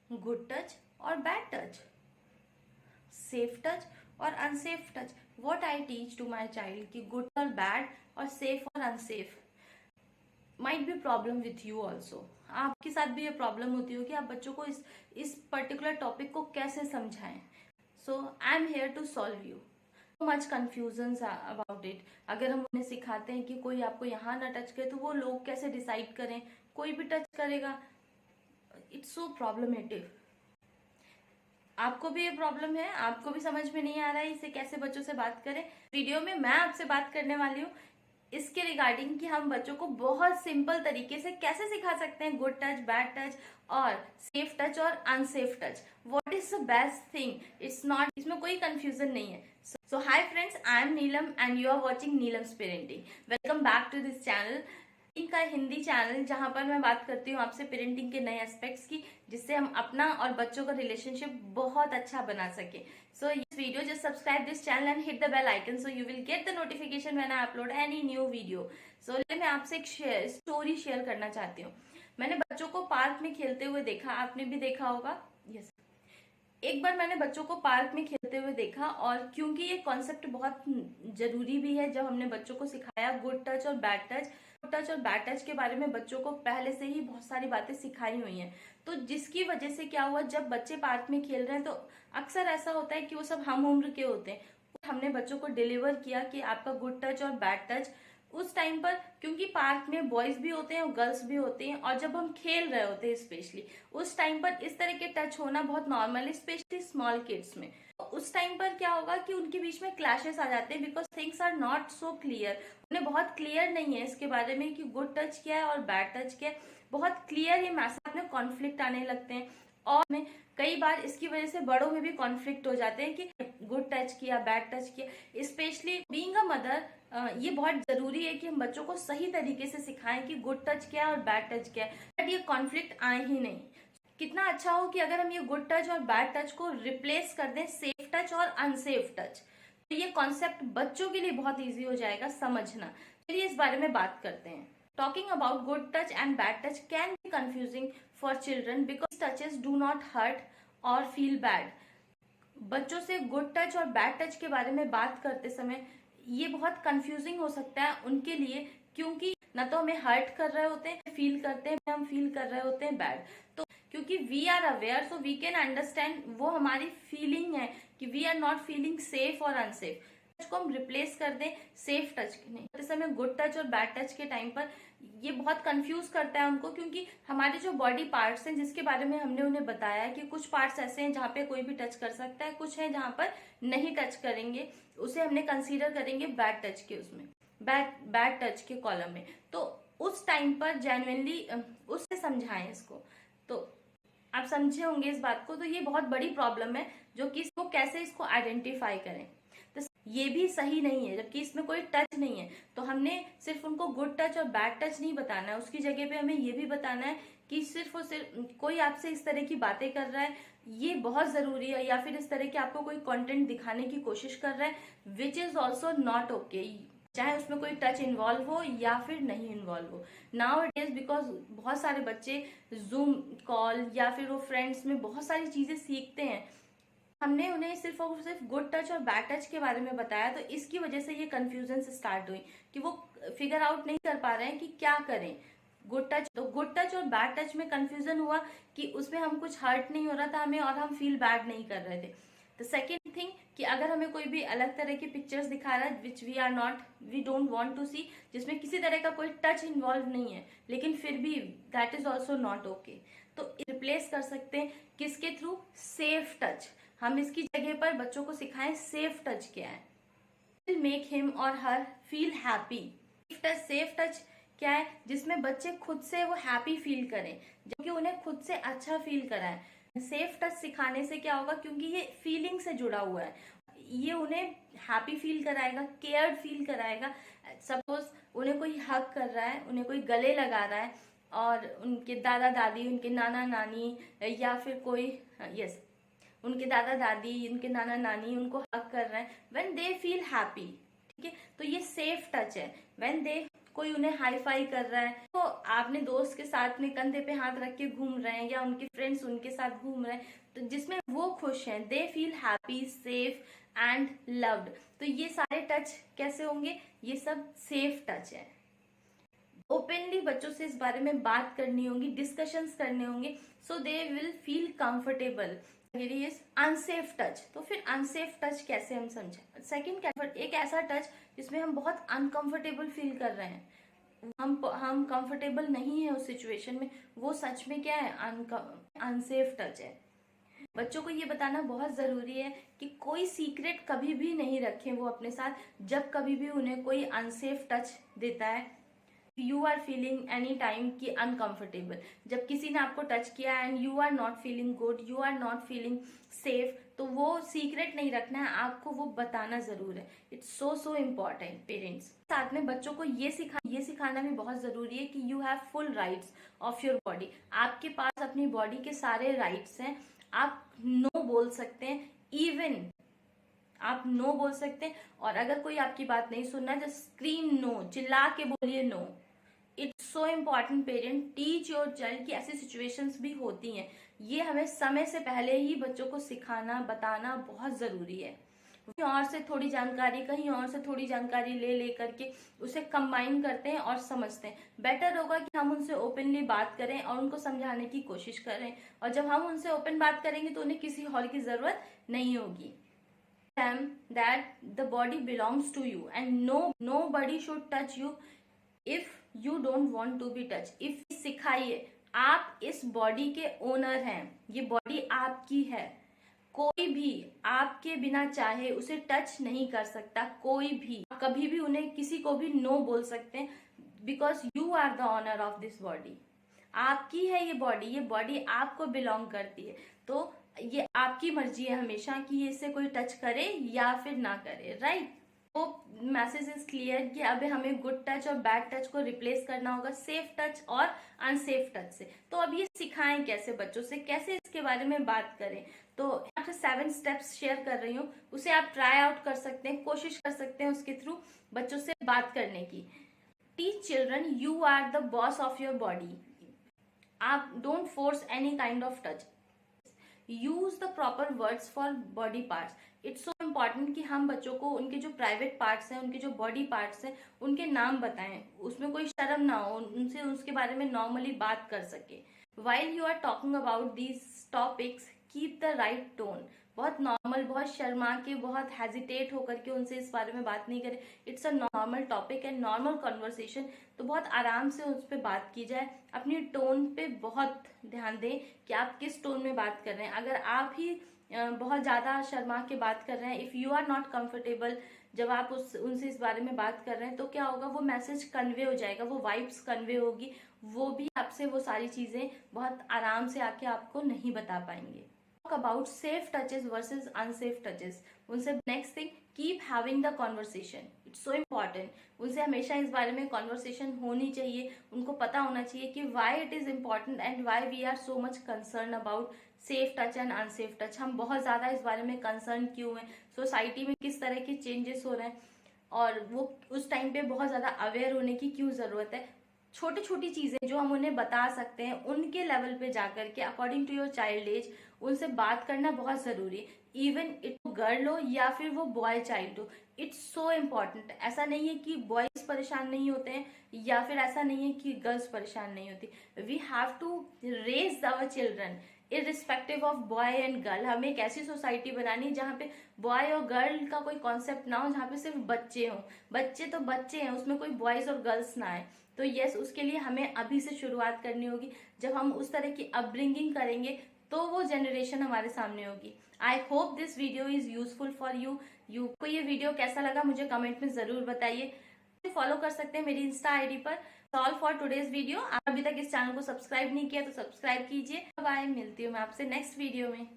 Good touch और bad touch, safe touch और unsafe touch. What I teach to my child कि good और bad और safe और unsafe. Might be problem with you also. आपके साथ भी ये प्रॉब्लम होती हो कि आप बच्चों को इस पर्टिकुलर टॉपिक को कैसे समझाएं. So I am here to solve you. Much confusion about it. अगर हम उन्हें सिखाते हैं कि कोई आपको यहाँ ना टच करे तो वो लोग कैसे डिसाइड करें, कोई भी टच करेगा. It's so problematic. आपको भी ये प्रॉब्लम है, आपको भी समझ में नहीं आ रहा है इसे कैसे बच्चों से बात करें. वीडियो में मैं आपसे बात करने वाली हूँ इसके रिगार्डिंग कि हम बच्चों को बहुत सिंपल तरीके से कैसे सिखा सकते हैं गुड टच, बैड टच और सेफ टच और unsafe touch. What is the best thing. It's not, इसमें कोई कंफ्यूजन नहीं है. So hi friends, I am Neelam and you are watching Neelam's parenting. Welcome back to this channel, का Hindi channel, जहां पर मैं बात करती हूँ आपसे पेरेंटिंग के नए एस्पेक्ट्स की, जिससे हम अपना और बच्चों का रिलेशनशिप बहुत अच्छा बना सके. So this video, just subscribe this channel and hit the bell icon so you will get the notification when I upload any new video. So मैं आपसे एक स्टोरी शेयर करना चाहती हूँ. मैंने बच्चों को पार्क में खेलते हुए देखा, आपने भी देखा होगा. यस, एक बार मैंने बच्चों को पार्क में खेलते हुए देखा, और क्योंकि ये कॉन्सेप्ट बहुत जरूरी भी है, जब हमने बच्चों को सिखाया गुड टच और बैड टच. गुड टच और बैड टच के बारे में बच्चों को पहले से ही बहुत सारी बातें सिखाई हुई हैं. तो जिसकी वजह से क्या हुआ, जब बच्चे पार्क में खेल रहे हैं तो अक्सर ऐसा होता है कि वो सब हम उम्र के होते हैं. हमने बच्चों को डिलीवर किया कि आपका गुड टच और बैड टच. उस टाइम पर क्योंकि पार्क में बॉयज भी होते हैं और गर्ल्स भी होते हैं, और जब हम खेल रहे होते हैं स्पेशली उस टाइम पर इस तरह के टच होना बहुत नॉर्मल है, स्पेशली स्मॉल किड्स में. उस टाइम पर क्या होगा कि उनके बीच में क्लैशेस आ जाते हैं, because things are not so clear. उन्हें बहुत क्लियर नहीं है इसके बारे में कि गुड टच क्या है और बैड टच क्या है. बहुत क्लियर ये मैसेज में कॉन्फ्लिक्ट आने लगते हैं, और में कई बार इसकी वजह से बड़ों में भी कॉन्फ्लिक्ट हो जाते हैं कि गुड टच किया, बैड टच किया. स्पेशली बीइंग अ मदर, ये बहुत जरूरी है कि हम बच्चों को सही तरीके से सिखाएं कि गुड टच क्या है और बैड टच क्या है, बट ये कॉन्फ्लिक्ट आए ही नहीं. कितना अच्छा हो कि अगर हम ये गुड टच और बैड टच को रिप्लेस कर दें सेफ टच और अनसेफ टच, तो ये कॉन्सेप्ट बच्चों के लिए बहुत ईजी हो जाएगा समझना. चलिए इस बारे में बात करते हैं. Talking about good touch and bad touch can be confusing for children because touches do not hurt or feel bad. बच्चों से गुड टच और बैड टच के बारे में बात करते समय ये बहुत कंफ्यूजिंग हो सकता है उनके लिए, क्योंकि न तो हमें हर्ट कर रहे होते हैं, फील करते हैं, हम फील कर रहे होते हैं बैड. तो क्योंकि we are aware, so we can understand वो हमारी फीलिंग है कि we are not feeling safe और अनसेफ. टच को हम रिप्लेस कर दें सेफ टच नहीं. इस समय गुड टच और बैड टच के टाइम पर ये बहुत कंफ्यूज करता है उनको, क्योंकि हमारे जो बॉडी पार्ट्स हैं जिसके बारे में हमने उन्हें बताया कि कुछ पार्ट्स ऐसे हैं जहाँ पे कोई भी टच कर सकता है, कुछ है जहाँ पर नहीं टच करेंगे, उसे हमने कंसीडर करेंगे बैड टच के, उसमें बैड टच के कॉलम में. तो उस टाइम पर जेन्युइनली उससे समझाएं इसको, तो आप समझे होंगे इस बात को. तो ये बहुत बड़ी प्रॉब्लम है जो कि इसको कैसे इसको आइडेंटिफाई करें. तो ये भी सही नहीं है, जबकि इसमें कोई टच नहीं है, तो हमने सिर्फ उनको गुड टच और बैड टच नहीं बताना है, उसकी जगह पे हमें ये भी बताना है कि सिर्फ और सिर्फ कोई आपसे इस तरह की बातें कर रहा है, ये बहुत जरूरी है, या फिर इस तरह के आपको कोई कंटेंट दिखाने की कोशिश कर रहा है which is also not okay, चाहे उसमें कोई टच इन्वॉल्व हो या फिर नहीं इन्वॉल्व हो. नाउ इट इज बिकॉज बहुत सारे बच्चे जूम कॉल या फिर वो फ्रेंड्स में बहुत सारी चीजें सीखते हैं, हमने उन्हें सिर्फ और सिर्फ गुड टच और बैड टच के बारे में बताया, तो इसकी वजह से ये कंफ्यूजन से स्टार्ट हुई कि वो फिगर आउट नहीं कर पा रहे हैं कि क्या करें. गुड टच, तो गुड टच और बैड टच में कंफ्यूजन हुआ कि उसमें हम कुछ हर्ट नहीं हो रहा था हमें, और हम फील बैड नहीं कर रहे थे. द सेकेंड थिंग कि अगर हमें कोई भी अलग तरह की पिक्चर्स दिखा रहा है which we don't want to see, जिसमें किसी तरह का कोई टच इन्वॉल्व नहीं है, लेकिन फिर भी that is also not okay. तो रिप्लेस कर सकते हैं किसके थ्रू, सेफ टच. हम इसकी जगह पर बच्चों को सिखाएं सेफ टच क्या है. विल मेक हिम और हर फील हैप्पी. सेफ टच क्या है, जिसमें बच्चे खुद से वो हैप्पी फील करें, जबकि उन्हें खुद से अच्छा फील कराएं. सेफ टच सिखाने से क्या होगा, क्योंकि ये फीलिंग से जुड़ा हुआ है, ये उन्हें हैप्पी फील कराएगा, केयर्ड फील कराएगा. सपोज उन्हें कोई हग कर रहा है, उन्हें कोई गले लगा रहा है, और उनके दादा दादी, उनके नाना नानी, या फिर कोई यस उनके दादा दादी, उनके नाना नानी उनको हग कर रहे हैं, व्हेन दे फील हैप्पी. ठीक है, तो ये सेफ टच है. व्हेन दे कोई उन्हें हाई फाई कर रहा है, तो आपने दोस्त के साथ में कंधे पे हाथ रख के घूम रहे हैं या उनके फ्रेंड्स उनके साथ घूम रहे हैं, तो जिसमें वो खुश हैं, they feel happy, safe and loved. तो ये सारे टच कैसे होंगे? ये सब सेफ टच है। ओपनली बच्चों से इस बारे में बात करनी होगी, डिस्कशंस करने होंगे, so they will feel comfortable. Unsafe touch, तो फिर अनसेफ टच कैसे हम समझें? सेकंड, एक ऐसा टच जिसमें हम बहुत अनकंफर्टेबल फील कर रहे हैं, हम कंफर्टेबल नहीं है उस सिचुएशन में, वो सच में क्या है? अनसेफ टच है। बच्चों को ये बताना बहुत जरूरी है कि कोई सीक्रेट कभी भी नहीं रखें वो अपने साथ, जब कभी भी उन्हें कोई अनसेफ टच देता है। You are feeling any time की अनकंफर्टेबल, जब किसी ने आपको टच किया and you are not feeling good, you are not feeling safe, तो वो सीक्रेट नहीं रखना है, आपको वो बताना जरूर है। It's so important. पेरेंट्स साथ में बच्चों को ये सिखाना भी बहुत जरूरी है कि you have full rights of your body. आपके पास अपनी बॉडी के सारे राइट्स हैं। आप नो बोल सकते हैं, इवन आप नो बोल सकते हैं, और अगर कोई आपकी बात नहीं सुनना है, जस्ट स्क्रीम नो, चिल्ला के बोलिए no. It's so important. Parent teach your child कि ऐसी सिचुएशंस भी होती हैं, ये हमें समय से पहले ही बच्चों को सिखाना बताना बहुत जरूरी है। कहीं और से थोड़ी जानकारी, कहीं और से थोड़ी जानकारी ले करके उसे कंबाइन करते हैं और समझते हैं। बेटर होगा कि हम उनसे ओपनली बात करें और उनको समझाने की कोशिश करें, और जब हम उनसे ओपन बात करेंगे तो उन्हें किसी हॉल की जरूरत नहीं होगी। That the body belongs to you and nobody should touch you if you don't want to be touched। if सिखाइए, आप इस बॉडी के ओनर हैं, ये बॉडी आपकी है, कोई भी आपके बिना चाहे उसे टच नहीं कर सकता, कोई भी। कभी भी उन्हें किसी को भी नो बोल सकते हैं, because you are the owner of this body. आपकी है ये बॉडी आपको बिलोंग करती है, तो ये आपकी मर्जी है हमेशा कि इससे कोई टच करे या फिर ना करे, राइट। तो मैसेज इज क्लियर कि अब हमें गुड टच और बैड टच को रिप्लेस करना होगा सेफ टच और अनसेफ टच से। तो अब ये सिखाएं कैसे बच्चों से, कैसे इसके बारे में बात करें? तो यहाँ 7 स्टेप्स शेयर कर रही हूँ, उसे आप ट्राई आउट कर सकते हैं, कोशिश कर सकते हैं उसके थ्रू बच्चों से बात करने की। Teach children you are the boss of your body. आप don't force any kind of touch. Use the proper words for body parts. It's so important कि हम बच्चों को उनके जो प्राइवेट पार्ट्स हैं, उनके जो बॉडी पार्ट्स हैं, उनके नाम बताएं, उसमें कोई शर्म ना हो, उनसे उसके बारे में नॉर्मली बात कर सके। While you are talking about these topics, keep the right tone. बहुत नॉर्मल, बहुत शर्मा के, बहुत हेजिटेट होकर के उनसे इस बारे में बात नहीं करें। It's a normal topic and normal conversation, तो बहुत आराम से उस पर बात की जाए। अपनी टोन पे बहुत ध्यान दें कि आप किस टोन में बात कर रहे हैं। अगर आप ही बहुत ज्यादा शर्मा के बात कर रहे हैं, if you are not comfortable, जब आप उनसे इस बारे में बात कर रहे हैं, तो क्या होगा, वो मैसेज कन्वे हो जाएगा, वो वाइब्स कन्वे होगी, वो भी आपसे वो सारी चीजें बहुत आराम से आके आपको नहीं बता पाएंगे। About safe touches versus unsafe touches। उनसे next thing, keep having the conversation. It's so important. उनसे हमेशा इस बारे में कॉन्वर्सेशन होनी चाहिए, उनको पता होना चाहिए कि why it is important and why we are so much concern about safe touch and unsafe touch. हम बहुत ज्यादा इस बारे में कंसर्न क्यों हैं, सोसाइटी में किस तरह के चेंजेस हो रहे हैं, और वो उस टाइम पे बहुत ज्यादा अवेयर होने की क्यों जरूरत है। छोटी छोटी चीजें जो हम उन्हें बता सकते हैं, उनके लेवल पे जाकर के according to your child age उनसे बात करना बहुत जरूरी है। इवन इट गर्ल हो या फिर वो बॉय चाइल्ड हो, इट्स सो इम्पॉर्टेंट। ऐसा नहीं है कि बॉयज परेशान नहीं होते हैं या फिर ऐसा नहीं है कि गर्ल्स परेशान नहीं होती। We have to raise our children irrespective of boy and girl. हमें एक ऐसी सोसाइटी बनानी है जहाँ पे बॉय और गर्ल का कोई कॉन्सेप्ट ना हो, जहाँ पे सिर्फ बच्चे हों। बच्चे तो बच्चे हैं, उसमें कोई बॉयज और गर्ल्स ना आए। तो यस, उसके लिए हमें अभी से शुरुआत करनी होगी। जब हम उस तरह की अपब्रिंगिंग करेंगे तो वो जनरेशन हमारे सामने होगी। I hope this video is useful for you को ये वीडियो कैसा लगा मुझे कमेंट में जरूर बताइए। फॉलो कर सकते हैं मेरी इंस्टा आईडी पर। All for today's video. आप अभी तक इस चैनल को सब्सक्राइब नहीं किया तो सब्सक्राइब कीजिए। बाय, मिलती हूँ मैं आपसे नेक्स्ट वीडियो में।